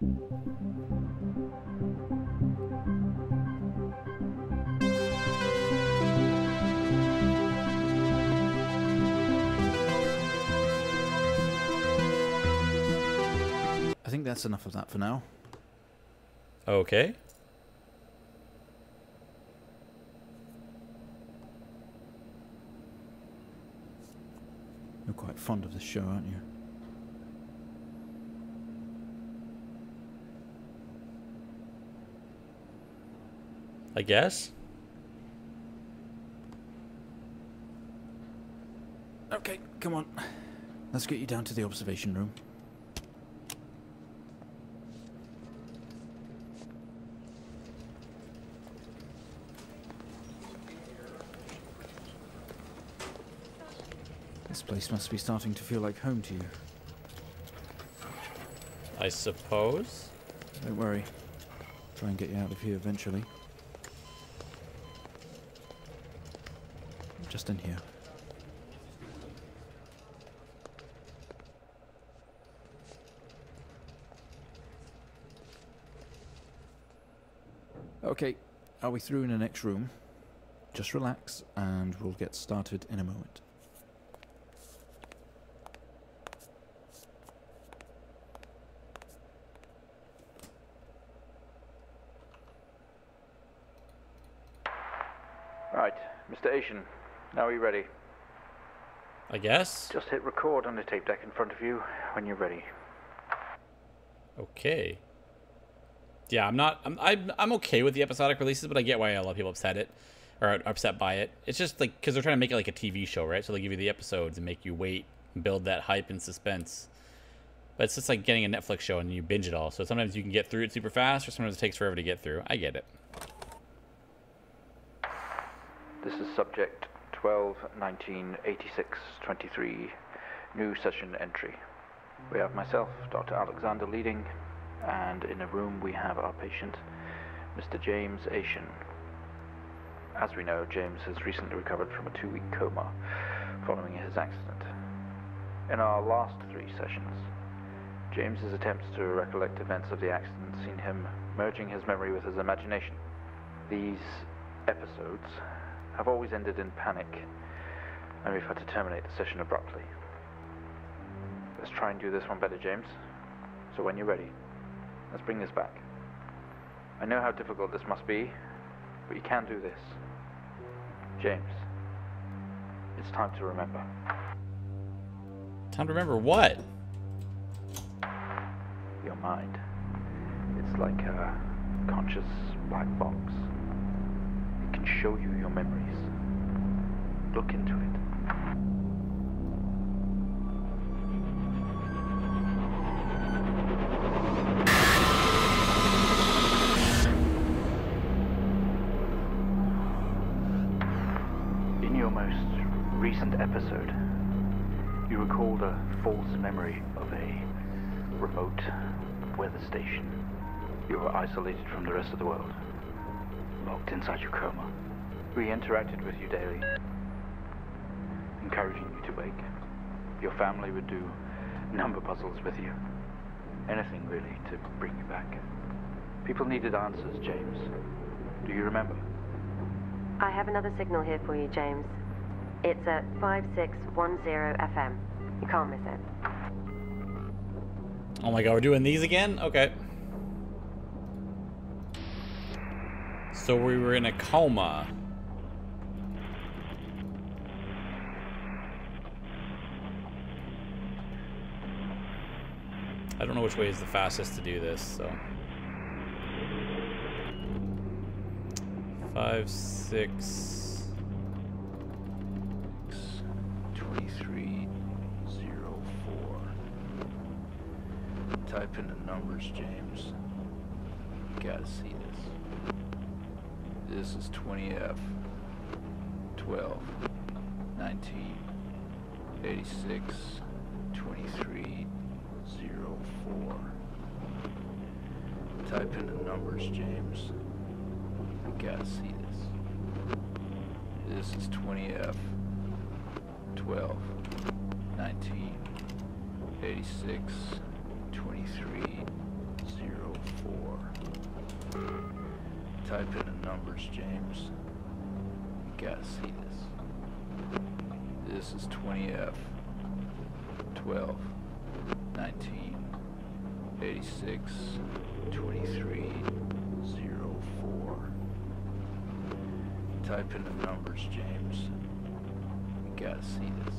I think that's enough of that for now. Okay. You're quite fond of this show, aren't you? I guess. Okay, come on. Let's get you down to the observation room. This place must be starting to feel like home to you. I suppose. Don't worry. Try and get you out of here eventually. Just in here. Okay, are we through in the next room? Just relax and we'll get started in a moment. Right, Mr. Asian, now are you ready? I guess. Just hit record on the tape deck in front of you when you're ready. Okay. Yeah, I'm okay with the episodic releases, but I get why a lot of people upset by it. It's just like because they're trying to make it like a TV show, right? So they give you the episodes and make you wait and build that hype and suspense. But it's just like getting a Netflix show and you binge it all. So sometimes you can get through it super fast, or sometimes it takes forever to get through. I get it. This is subject 12-19-86-23, new session entry. We have myself, Dr. Alexander, leading, and in a room we have our patient, Mr. James Asian. As we know, James has recently recovered from a 2-week coma following his accident. In our last 3 sessions, James's attempts to recollect events of the accident seen him merging his memory with his imagination. These episodes have always ended in panic, and we've had to terminate the session abruptly. Let's try and do this one better, James. So when you're ready, let's bring this back. I know how difficult this must be, but you can do this. James, it's time to remember. Time to remember what? Your mind. It's like a conscious black box. It can show you your memories. Look into it. In your most recent episode, you recalled a false memory of a remote weather station. You were isolated from the rest of the world, locked inside your coma. We interacted with you daily, encouraging you to wake. Your family would do number puzzles with you. Anything, really, to bring you back. People needed answers, James. Do you remember? I have another signal here for you, James. It's at 5610 FM. You can't miss it. Oh my god, we're doing these again? Okay. So we were in a coma. I don't know which way is the fastest to do this, so. 5, 6. 2304. Type in the numbers, James. You gotta see this. This is 20F 12 19 86 23 04. Type in the numbers, James. You gotta see this. This is 20F 12 19 86 23 04. Type in the numbers, James. You gotta see this. This is 20F 12 19 86 23 04. Type in the numbers, James. You gotta see this.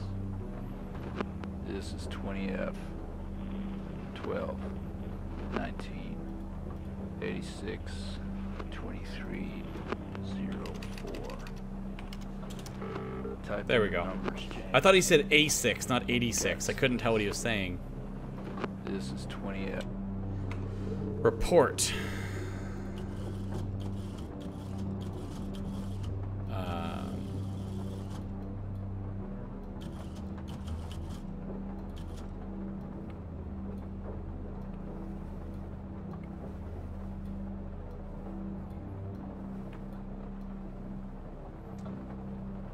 This is 20F 12 19 86 23 04. Type There we in go. numbers, James. I thought he said A6, not 86. I couldn't tell what he was saying. This is 20F. Report.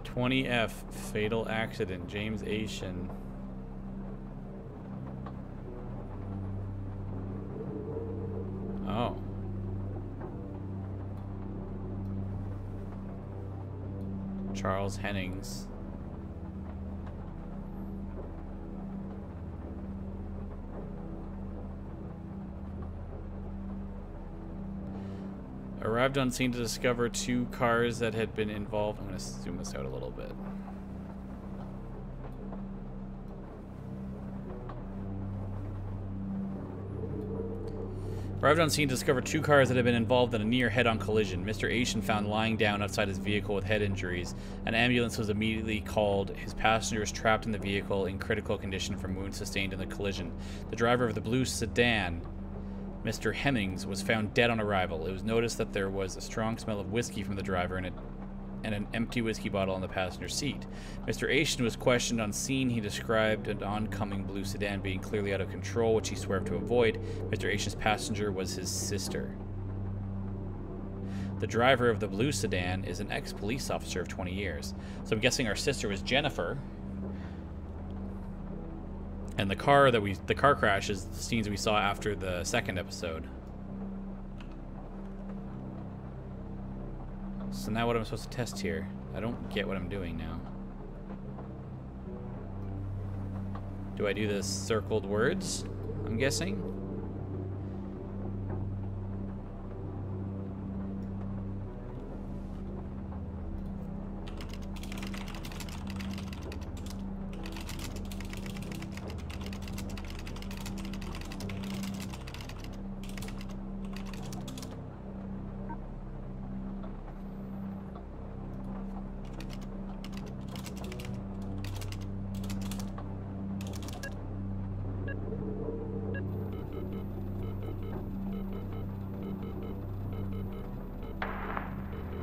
20F, fatal accident, James Asian. Oh. Charles Hennings. Arrived on scene to discover 2 cars that had been involved. I'm going to zoom this out a little bit. Arrived on scene to discover 2 cars that had been involved in a near head-on collision. Mr. Asian found lying down outside his vehicle with head injuries. An ambulance was immediately called. His passenger was trapped in the vehicle in critical condition from wounds sustained in the collision. The driver of the blue sedan, Mr. Hemmings, was found dead on arrival. It was noticed that there was a strong smell of whiskey from the driver and an empty whiskey bottle on the passenger seat. Mr. Asian was questioned on scene. He described an oncoming blue sedan being clearly out of control, which he swerved to avoid. Mr. Asian's passenger was his sister. The driver of the blue sedan is an ex-police officer of 20 years. So I'm guessing our sister was Jennifer. And the car crash is the scenes we saw after the second episode. So now what am I supposed to test here? I don't get what I'm doing now. Do I do the circled words? I'm guessing.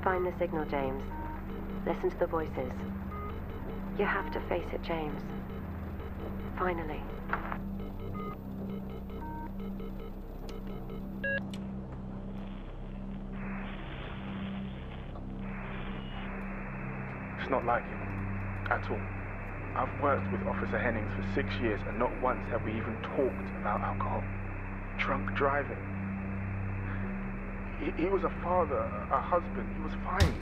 Find the signal, James. Listen to the voices. You have to face it, James. Finally. It's not like him. At all. I've worked with Officer Hennings for 6 years and not once have we even talked about alcohol. Drunk driving. He was a father, a husband. He was fine.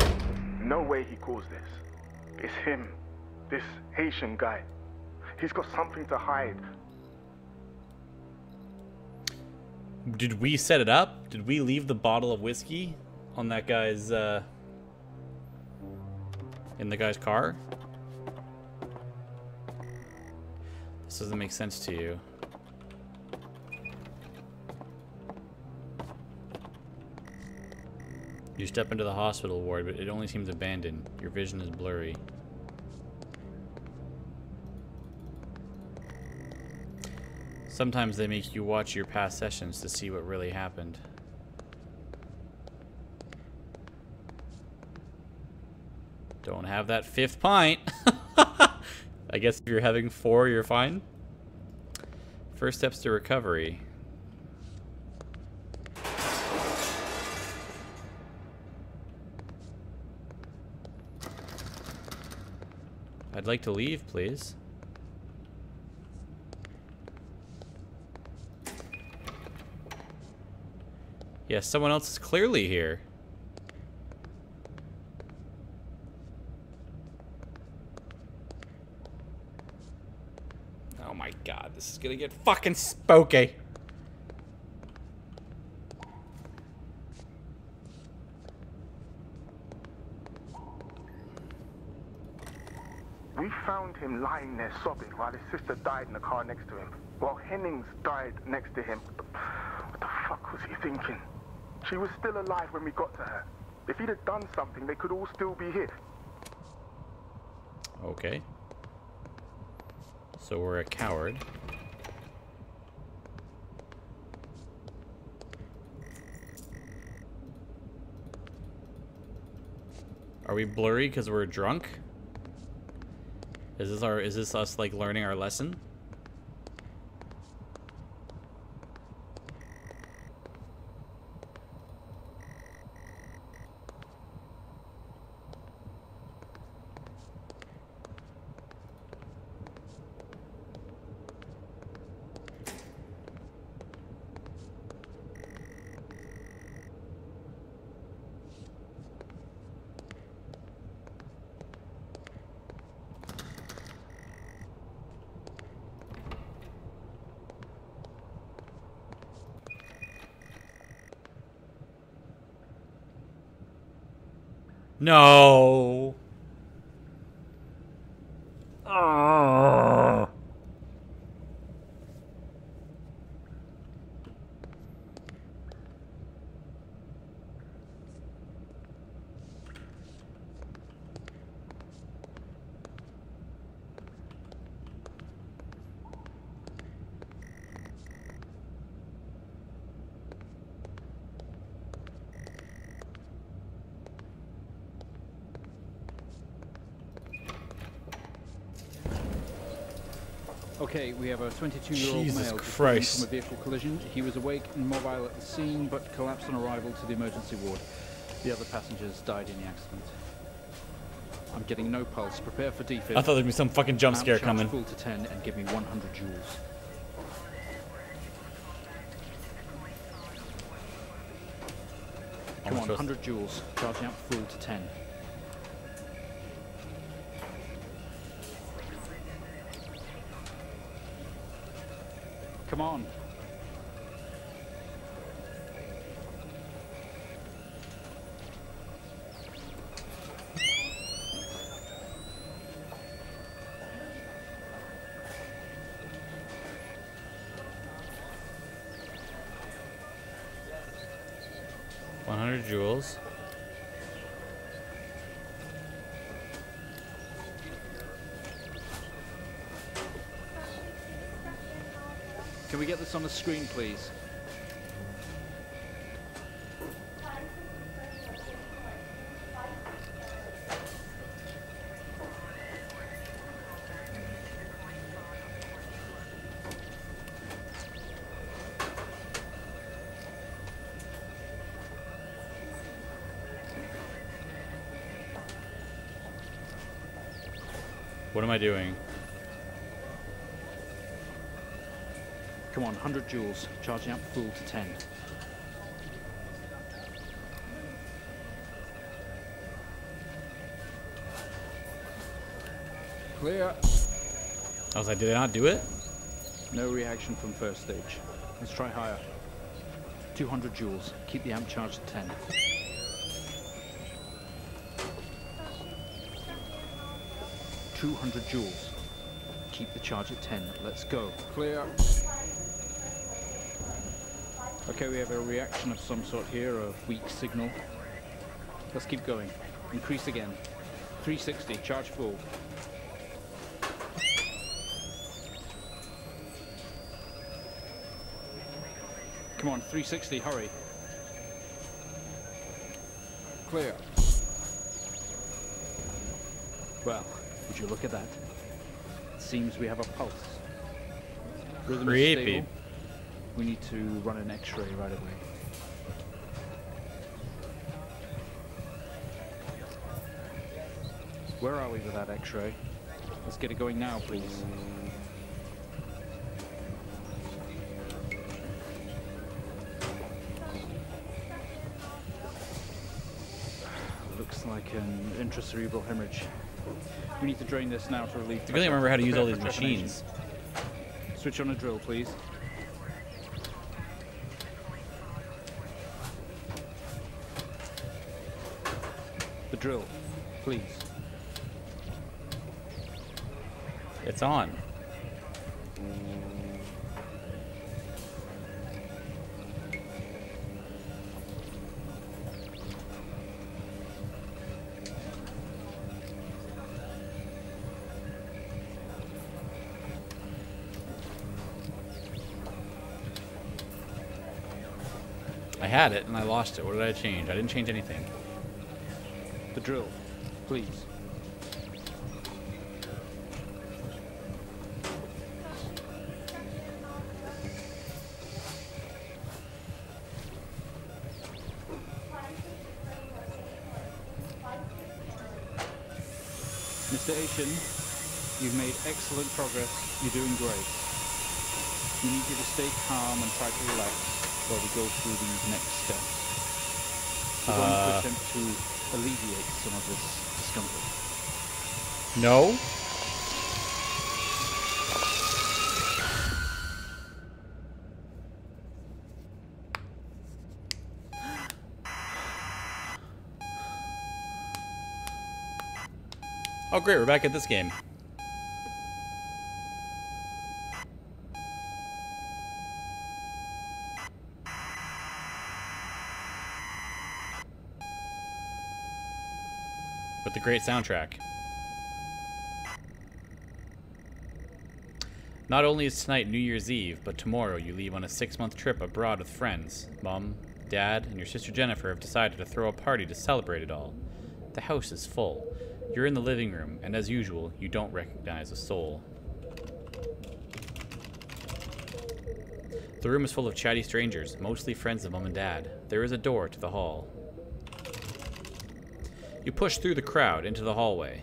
No way he caused this. It's him. This Haitian guy. He's got something to hide. Did we set it up? Did we leave the bottle of whiskey on that guy's, in the guy's car? This doesn't make sense to you. You step into the hospital ward, but it only seems abandoned. Your vision is blurry. Sometimes they make you watch your past sessions to see what really happened. Don't have that 5th pint. I guess if you're having 4, you're fine. First steps to recovery. I'd like to leave, please. Yes, someone else is clearly here. gonna get fucking spooky. We found him lying there sobbing while his sister died in the car next to him, while Hennings died next to him. What the fuck was he thinking? She was still alive when we got to her. If he'd have done something, they could all still be here. Okay. So we're a coward. Are we blurry because we're drunk? Is this us like learning our lesson? No. Oh. Okay, we have a 22-year-old Jesus male Christ. from a vehicle collision. He was awake and mobile at the scene, but collapsed on arrival to the emergency ward. The other passengers died in the accident. I'm getting no pulse. Prepare for defib. I thought there'd be some fucking jump scare coming. Full to 10 and give me 100 joules. Come on, 100 joules. Charging up full to 10. Come on. Joules. Can we get this on the screen, please? What am I doing? Come on, 100 joules. Charging up full to 10. Clear. I was like, did I not do it? No reaction from first stage. Let's try higher. 200 joules. Keep the amp charged at 10. $200 joules. Keep the charge at 10. Let's go. Clear. Okay, we have a reaction of some sort here, a weak signal. Let's keep going. Increase again. 360. Charge full. Come on, 360. Hurry. Clear. Well, would you look at that? It seems we have a pulse. Rhythm is Creepy. stable. We need to run an X-ray right away. Where are we with that X-ray? Let's get it going now, please. Looks like an intracerebral hemorrhage. We need to drain this now to relieve. I really remember how to use all these Prepare for trepanation. machines. Switch on a drill, please. The drill, please. It's on. I had it and I lost it. What did I change? I didn't change anything. The drill, please. Mr. Asian, you've made excellent progress. You're doing great. We need you to stay calm and try to relax while we go through these next steps. We're going to attempt to alleviate some of this discomfort. No? Oh great, we're back at this game. With the great soundtrack. Not only is tonight New Year's Eve, but tomorrow you leave on a 6-month trip abroad with friends. Mom, Dad, and your sister Jennifer have decided to throw a party to celebrate it all. The house is full. You're in the living room, and as usual, you don't recognize a soul. The room is full of chatty strangers, mostly friends of Mom and Dad. There is a door to the hall. You push through the crowd into the hallway.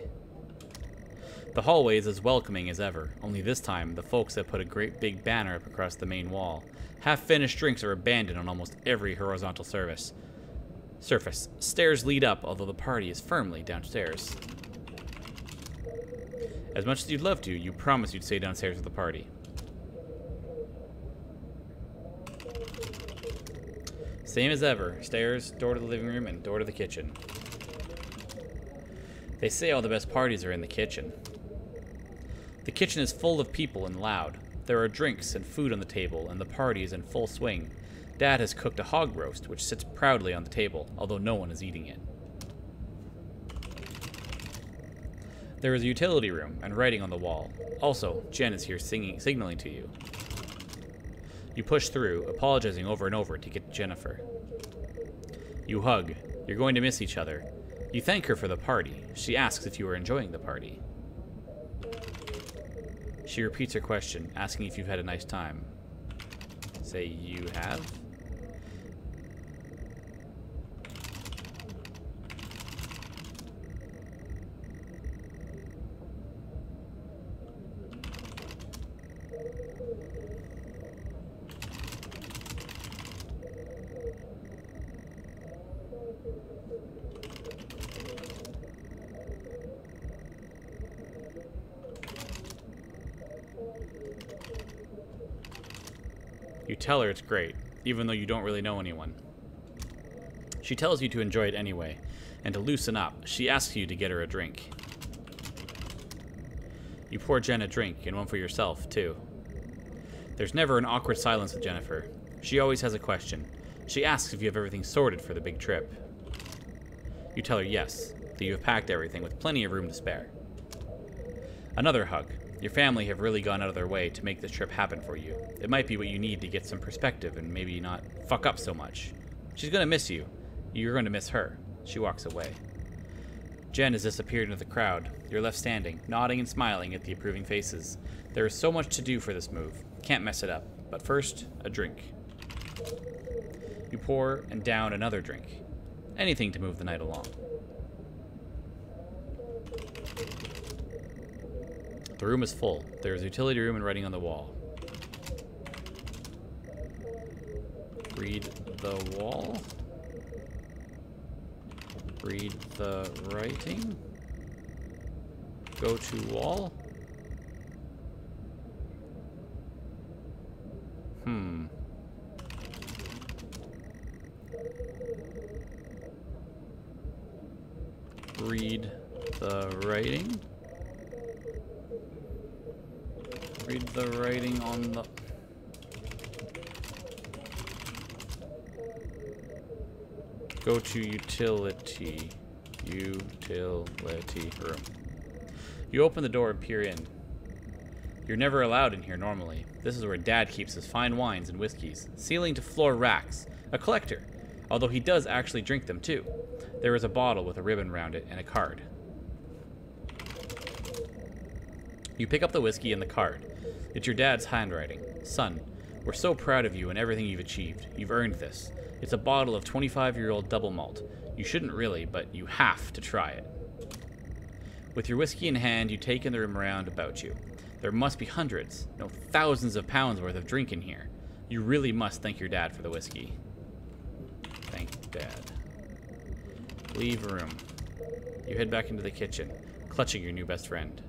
The hallway is as welcoming as ever, only this time the folks have put a great big banner up across the main wall. Half-finished drinks are abandoned on almost every horizontal surface. Stairs lead up, although the party is firmly downstairs. As much as you'd love to, you promise you'd stay downstairs with the party. Same as ever. Stairs, door to the living room, and door to the kitchen. They say all the best parties are in the kitchen. The kitchen is full of people and loud. There are drinks and food on the table, and the party is in full swing. Dad has cooked a hog roast, which sits proudly on the table, although no one is eating it. There is a utility room and writing on the wall. Also, Jen is here signaling to you. You push through, apologizing over and over to get to Jennifer. You hug. You're going to miss each other. You thank her for the party. She asks if you are enjoying the party. She repeats her question, asking if you've had a nice time. Say you have? You tell her it's great, even though you don't really know anyone. She tells you to enjoy it anyway, and to loosen up, she asks you to get her a drink. You pour Jen a drink, and one for yourself, too. There's never an awkward silence with Jennifer. She always has a question. She asks if you have everything sorted for the big trip. You tell her yes, that you have packed everything with plenty of room to spare. Another hug. Your family have really gone out of their way to make this trip happen for you. It might be what you need to get some perspective and maybe not fuck up so much. She's gonna miss you. You're going to miss her. She walks away. Jen has disappeared into the crowd. You're left standing, nodding and smiling at the approving faces. There is so much to do for this move. Can't mess it up. But first, a drink. You pour and down another drink. Anything to move the night along. The room is full. There is a utility room and writing on the wall. Read the wall. Read the writing. Go to wall. Read the writing. Read the writing on the... Go to utility room. You open the door and peer in. You're never allowed in here normally. This is where Dad keeps his fine wines and whiskeys. Ceiling to floor racks. A collector. Although he does actually drink them too. There is a bottle with a ribbon around it and a card. You pick up the whiskey and the card. It's your dad's handwriting. Son, we're so proud of you and everything you've achieved. You've earned this. It's a bottle of 25-year-old double malt. You shouldn't really, but you have to try it. With your whiskey in hand, you take in the room around about you. There must be hundreds, no thousands of pounds worth of drink in here. You really must thank your dad for the whiskey. Thank Dad. Leave room. You head back into the kitchen, clutching your new best friend.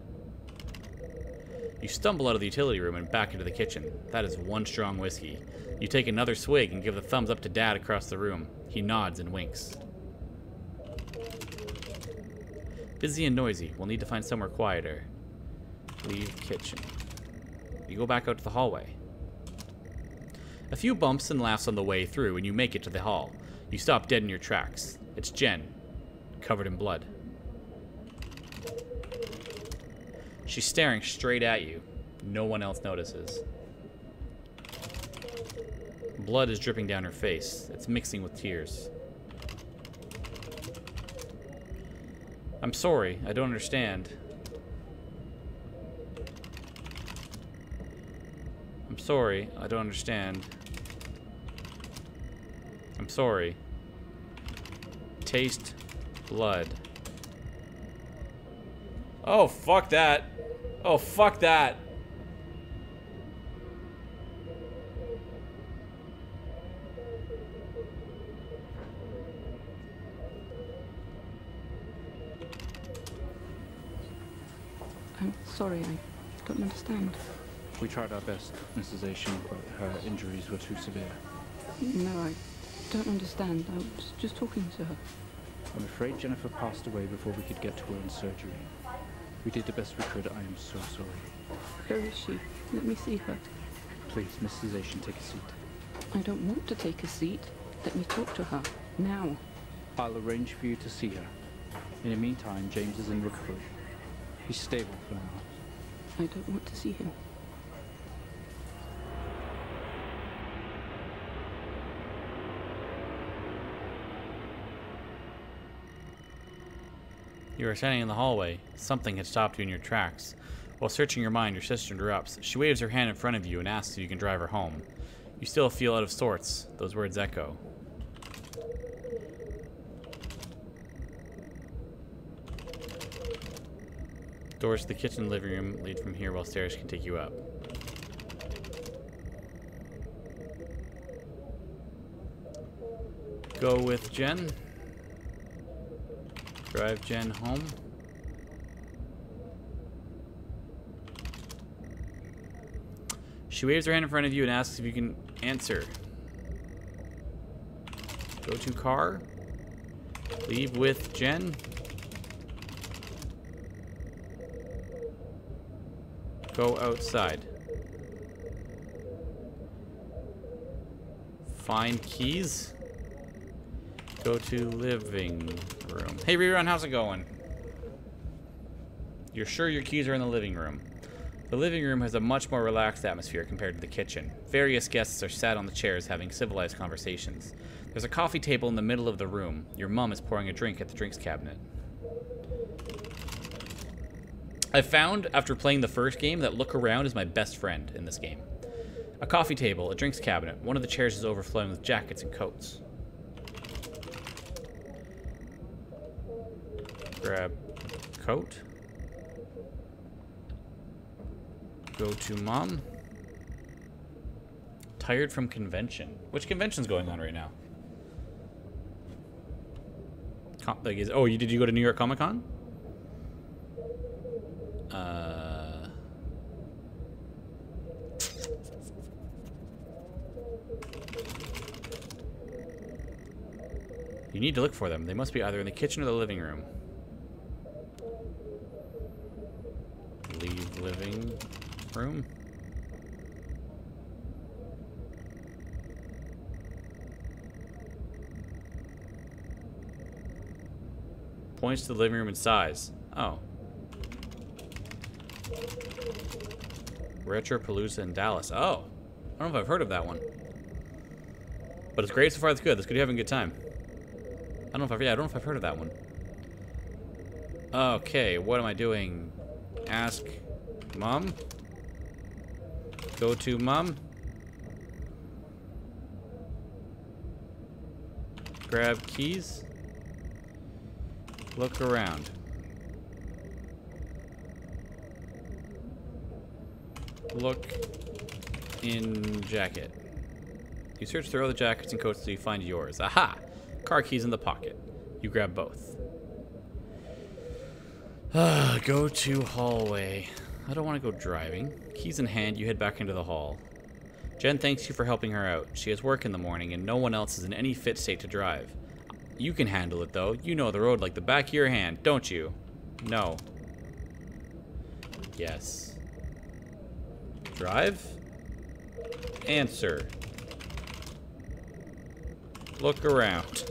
You stumble out of the utility room and back into the kitchen. That is one strong whiskey. You take another swig and give the thumbs up to Dad across the room. He nods and winks. Busy and noisy. We'll need to find somewhere quieter. Leave kitchen. You go back out to the hallway. A few bumps and laughs on the way through, and you make it to the hall. You stop dead in your tracks. It's Jen, covered in blood. She's staring straight at you. No one else notices. Blood is dripping down her face. It's mixing with tears. I'm sorry, I don't understand. I'm sorry, I don't understand. I'm sorry. Taste blood. Oh, fuck that. Oh, fuck that. I'm sorry, I don't understand. We tried our best, Mrs. Asian, but her injuries were too severe. No, I don't understand. I was just talking to her. I'm afraid Jennifer passed away before we could get to her in surgery. We did the best we could. I am so sorry. Where is she? Let me see her. Please, Mrs. Asian, take a seat. I don't want to take a seat. Let me talk to her. Now. I'll arrange for you to see her. In the meantime, James is in recovery. He's stable for now. I don't want to see him. You are standing in the hallway. Something had stopped you in your tracks. While searching your mind, your sister interrupts. She waves her hand in front of you and asks if you can drive her home. You still feel out of sorts. Those words echo. Doors to the kitchen and living room lead from here, while stairs can take you up. Go with Jen. Drive Jen home. She waves her hand in front of you and asks if you can answer. Go to car. Leave with Jen. Go outside. Find keys. Go to living room. Hey, Rerun, how's it going? You're sure your keys are in the living room? The living room has a much more relaxed atmosphere compared to the kitchen. Various guests are sat on the chairs having civilized conversations. There's a coffee table in the middle of the room. Your mom is pouring a drink at the drinks cabinet. I found, after playing the first game, that look around is my best friend in this game. A coffee table, a drinks cabinet. One of the chairs is overflowing with jackets and coats. Grab coat. Go to mom. Tired from convention. Which convention's going on right now? Oh, did you go to New York Comic Con? You need to look for them. They must be either in the kitchen or the living room. Leave living room. Points to the living room and size. Oh. Retropalooza in Dallas. Oh. I don't know if I've heard of that one. But it's great so far. That's good. That's good. You're having a good time. I don't know if I've heard of that one. Okay, what am I doing? Ask Mom? Go to Mom? Grab keys? Look around. Look in jacket. You search through other jackets and coats until you find yours. Aha! Car keys in the pocket. You grab both. Go to hallway. I don't want to go driving. Keys in hand, you head back into the hall. Jen thanks you for helping her out. She has work in the morning and no one else is in any fit state to drive. You can handle it though. You know the road like the back of your hand, don't you? No. Yes. Drive? Answer. Look around.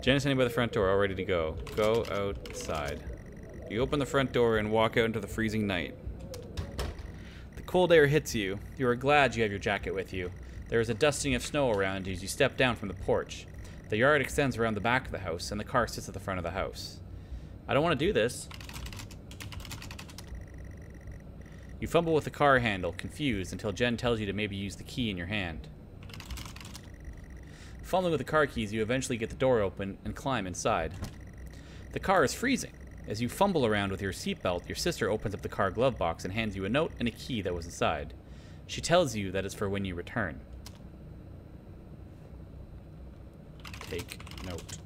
Jen is standing by the front door, all ready to go. Go outside. You open the front door and walk out into the freezing night. The cold air hits you. You are glad you have your jacket with you. There is a dusting of snow around you as you step down from the porch. The yard extends around the back of the house, and the car sits at the front of the house. I don't want to do this. You fumble with the car handle, confused, until Jen tells you to maybe use the key in your hand. Fumbling with the car keys, you eventually get the door open and climb inside. The car is freezing. As you fumble around with your seatbelt, your sister opens up the car glove box and hands you a note and a key that was inside. She tells you that it's for when you return. Take note.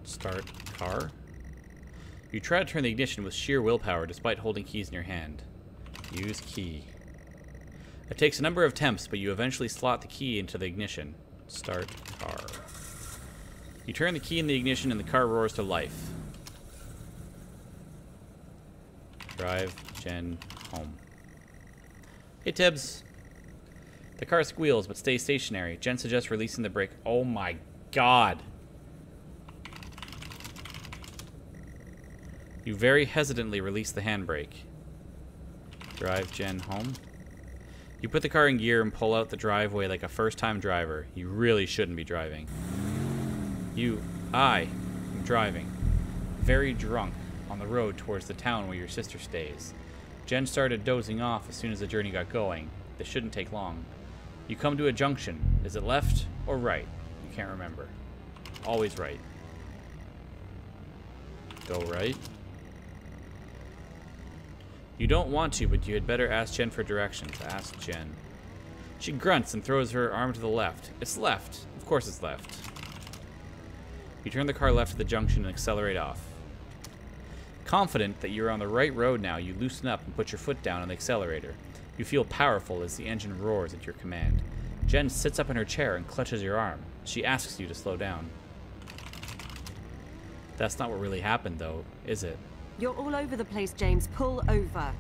Start car. You try to turn the ignition with sheer willpower despite holding keys in your hand. Use key. It takes a number of attempts, but you eventually slot the key into the ignition. Start car. You turn the key in the ignition and the car roars to life. Drive Jen home. Hey Tibbs. The car squeals but stays stationary. Jen suggests releasing the brake. Oh my god. You very hesitantly release the handbrake. Drive Jen home. You put the car in gear and pull out the driveway like a first-time driver. You really shouldn't be driving. I am driving, very drunk, on the road towards the town where your sister stays. Jen started dozing off as soon as the journey got going. This shouldn't take long. You come to a junction. Is it left or right? You can't remember. Always right. Go right. You don't want to, but you had better ask Jen for directions. Ask Jen. She grunts and throws her arm to the left. It's left. Of course it's left. You turn the car left at the junction and accelerate off. Confident that you're on the right road now, you loosen up and put your foot down on the accelerator. You feel powerful as the engine roars at your command. Jen sits up in her chair and clutches your arm. She asks you to slow down. That's not what really happened, though, is it? You're all over the place, James. Pull over.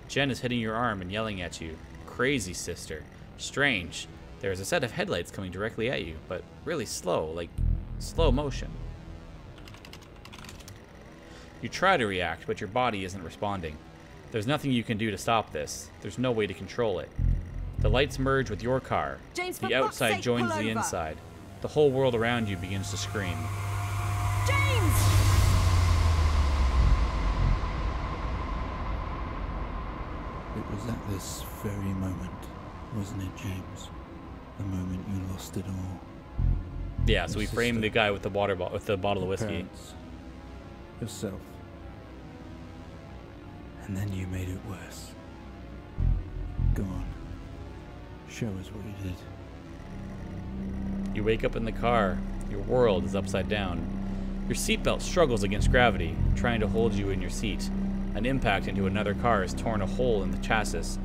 Jen is hitting your arm and yelling at you. Crazy, sister. Strange. There is a set of headlights coming directly at you, but really slow, like slow motion. You try to react, but your body isn't responding. There's nothing you can do to stop this. There's no way to control it. The lights merge with your car. James, the outside joins the inside. The whole world around you begins to scream. James! It was at this very moment, wasn't it, James? The moment you lost it all. Yeah, so we framed the guy with the with the bottle of whiskey. Parents, yourself. And then you made it worse. Go on. Show us what you did. You wake up in the car. Your world is upside down. Your seatbelt struggles against gravity, trying to hold you in your seat. An impact into another car has torn a hole in the chassis.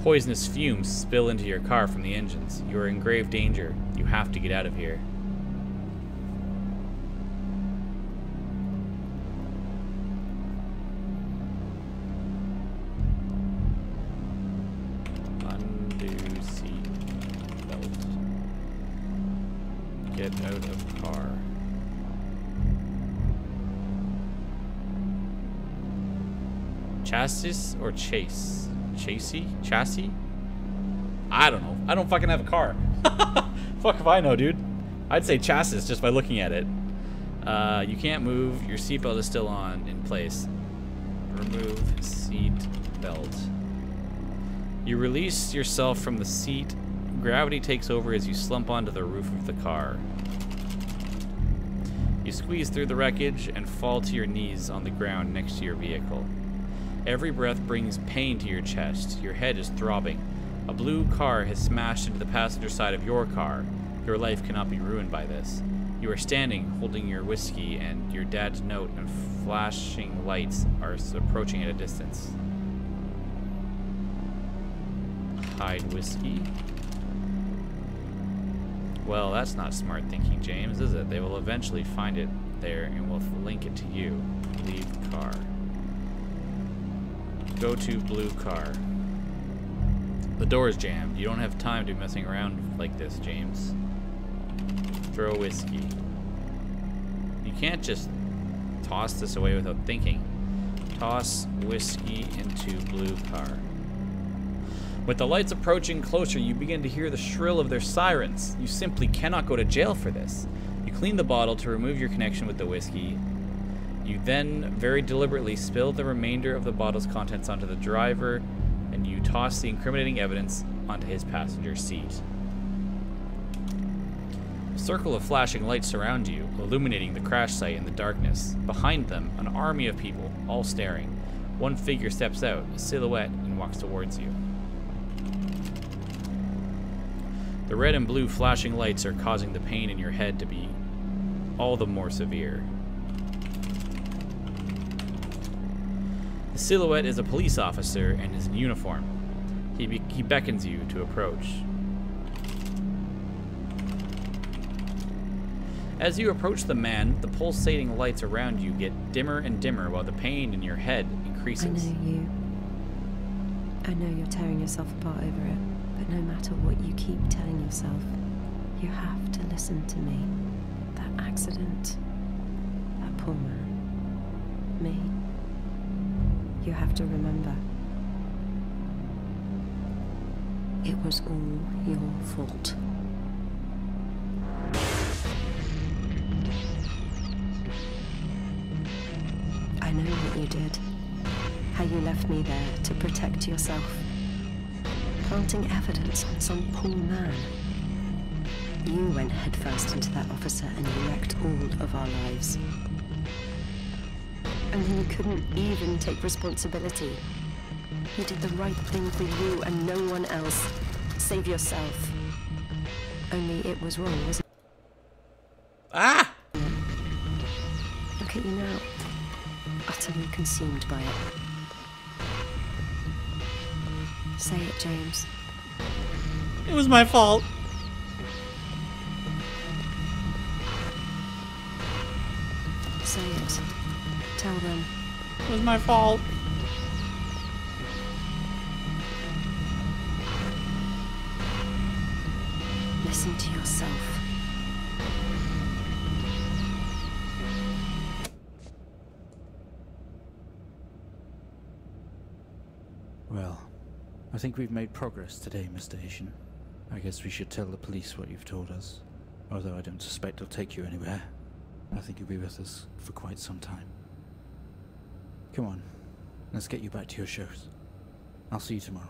Poisonous fumes spill into your car from the engines. You are in grave danger. You have to get out of here. Undo seat belt. Get out of car. Chassis or chase? Chassis? I don't know. I don't fucking have a car. Fuck if I know, dude. I'd say chassis just by looking at it. You can't move. Your seatbelt is still on in place. Remove seat belt. You release yourself from the seat. Gravity takes over as you slump onto the roof of the car. You squeeze through the wreckage and fall to your knees on the ground next to your vehicle. Every breath brings pain to your chest. Your head is throbbing. A blue car has smashed into the passenger side of your car. Your life cannot be ruined by this. You are standing, holding your whiskey, and your dad's note and flashing lights are approaching at a distance. Hide whiskey? Well, that's not smart thinking, James, is it? They will eventually find it there and will link it to you. Leave car. Go to blue car. The door is jammed. You don't have time to be messing around like this, James. Throw whiskey. You can't just toss this away without thinking. Toss whiskey into blue car. With the lights approaching closer, you begin to hear the shrill of their sirens. You simply cannot go to jail for this. You clean the bottle to remove your connection with the whiskey. You then very deliberately spill the remainder of the bottle's contents onto the driver, and you toss the incriminating evidence onto his passenger seat. A circle of flashing lights surround you, illuminating the crash site in the darkness. Behind them, an army of people, all staring. One figure steps out, a silhouette, and walks towards you. The red and blue flashing lights are causing the pain in your head to be all the more severe. The silhouette is a police officer and is in uniform. He beckons you to approach. As you approach the man, the pulsating lights around you get dimmer and dimmer while the pain in your head increases. I know you're tearing yourself apart over it, but no matter what you keep telling yourself, you have to listen to me. That accident, that poor man, me. You have to remember. It was all your fault. I know what you did. How you left me there to protect yourself. Planting evidence on some poor man. You went headfirst into that officer and you wrecked all of our lives. And then you couldn't even take responsibility. You did the right thing for you and no one else. Save yourself. Only it was wrong, wasn't it? Ah! Look at you now. Utterly consumed by it. Say it, James. It was my fault. Say it. Tell them. It was my fault. Listen to yourself. Well, I think we've made progress today, Mr. Haitian. I guess we should tell the police what you've told us. Although I don't suspect they'll take you anywhere. I think you'll be with us for quite some time. Come on, let's get you back to your shows. I'll see you tomorrow.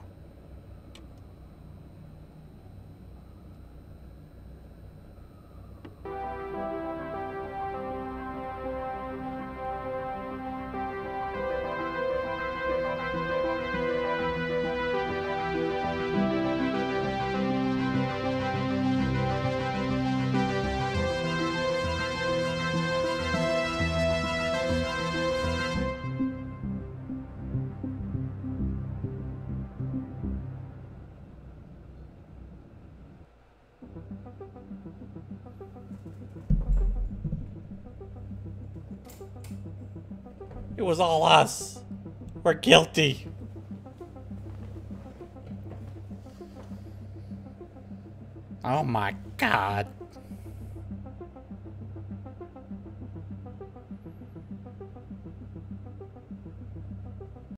It was all us. We're guilty. Oh my God.